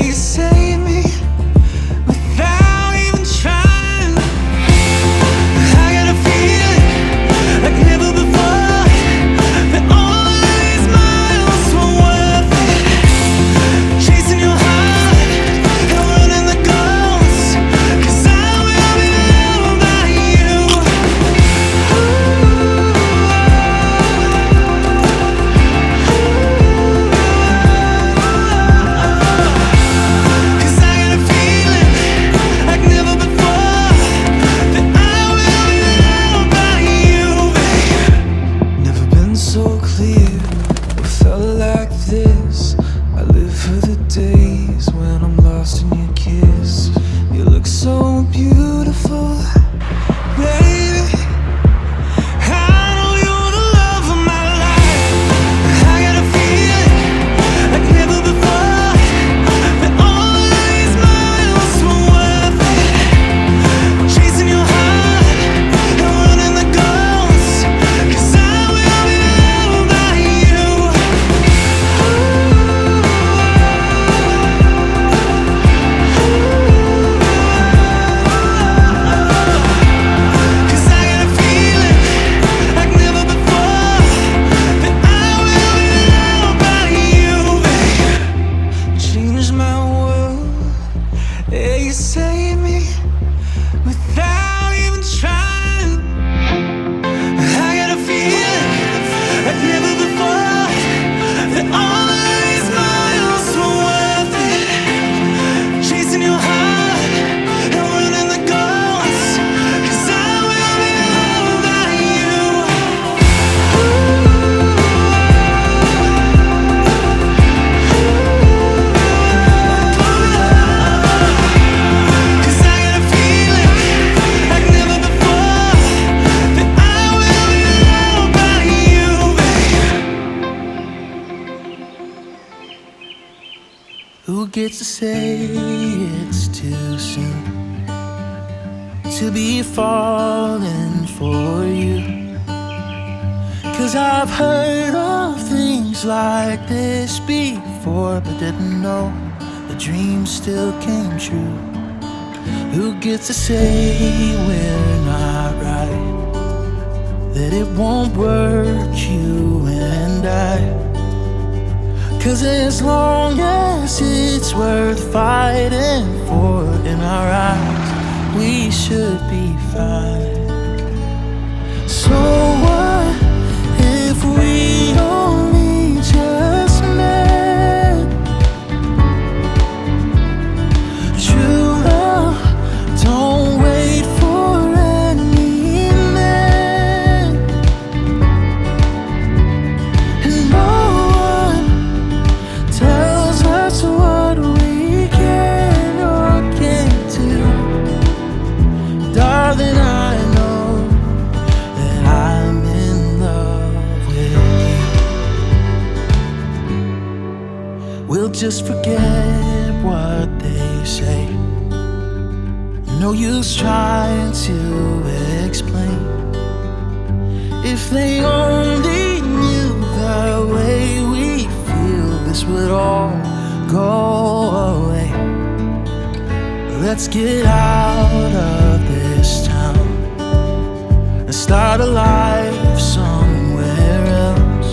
you save me without even trying. I got a feeling like never before, that all these miles were worth it. Chasing your heart and running the ghost, 'cause I will be loved by you. Cause I got a feeling like never before, that I will be loved by you, babe. Never been so clear or felt like this. I live for the days when I'm lost in your kiss. You look so beautiful, baby. I know you're the love of my life. I got a feeling like never before, that all these miles were worth it. Chasing your heart and running the ghost, 'cause I will be loved by you. Cause I got a feeling like never before, that I will be loved by you, babe. Change my world, yeah, you save me without even trying. I got a feeling like never before, that all these miles were worth it. Chasing your heart and running the ghost, 'cause I will be loved by you. Cause I got a feeling like never before, that I will be loved by you, babe. Who gets to say it's too soon to be falling for you? 'Cause I've heard of things like this before, but didn't know the dream still came true. Who gets to say we're not right, that it won't work, you and I? 'Cause as long as it's worth fighting for in our eyes, we should be fine. So what if we only just met? True love don't wait for any man, and no one tells us what we can or can't do. Darling, I know that I'm in love with you. We'll just forget what they say. No use trying to explain. If they only knew the way we feel, this would all go away. Let's get out of this town and start a life somewhere else.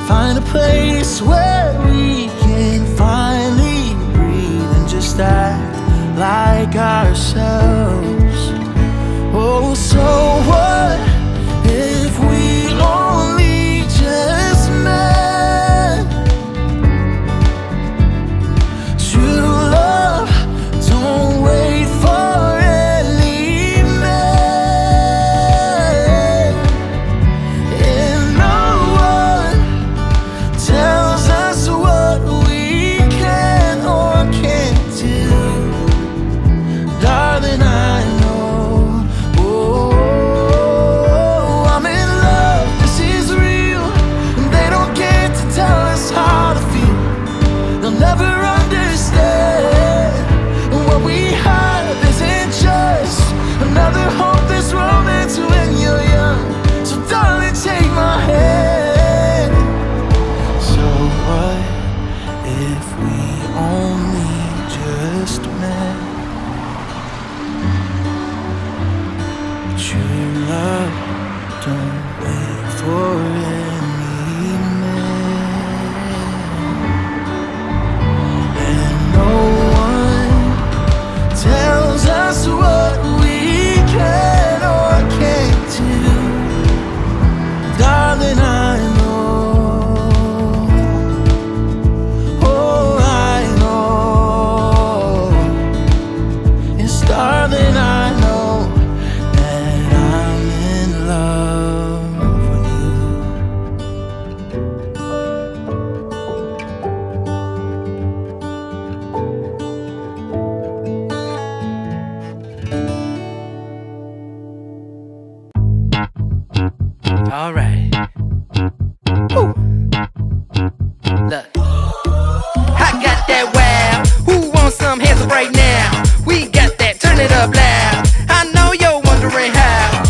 Find a place where we can finally breathe and just act like ourselves. Oh, so what if we only just met? True love don't wait for any man, and no one tells us what we can or can't do. Darling, I know. Oh, I'm in love, this is real, and they don't get to tell us how to feel. They'll never understand. And what we have isn't just another hopeless romance when you're young. So darling, take my hand. So what if we only just met. True love don't wait for any man, and no one tells us what we can or can't do. Darling, I know, oh I know, yes darling, I know that I'm in love with you. All right. Woo. Look, I got that wow. Who wants some hands up right now? We got that, turn it up loud. I know you're wondering how.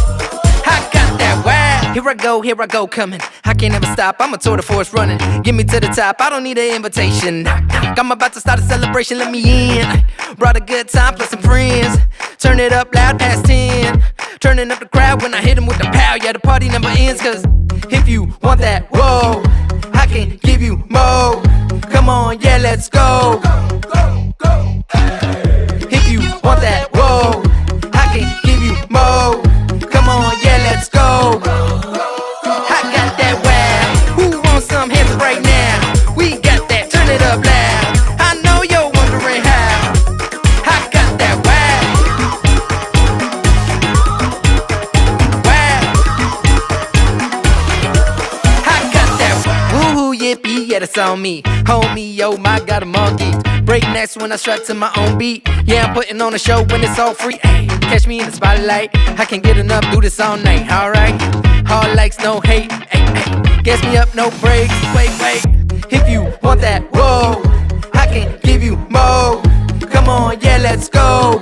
I got that wow. Here I go, coming. I can't ever stop, I'm a tour de force running. Get me to the top, I don't need an invitation. I'm about to start a celebration, let me in. Brought a good time plus some friends. Turn it up loud past 10. Turning up the crowd when I hit them with the pow. Yeah, the party never ends, cause if you want that, whoa, I can give you more. Come on, yeah, let's go. If you want that, whoa, I can give you more. Come on, yeah, let's go. I got that wow. Who wants some hands up right now? We got that, turn it up loud. I know you're wondering how. I got that wow. Wow. I got that woo-hoo, yippee, yeah, that's on me. Homie, yo, my got a monkey. Break next when I strut to my own beat. Yeah, I'm putting on a show when it's all free. Ay, catch me in the spotlight. I can't get enough, do this all night. Alright, all likes, no hate. Ay, ay. Gas me up, no breaks. Wait, if you want that, whoa, I can give you more. Come on, yeah, let's go.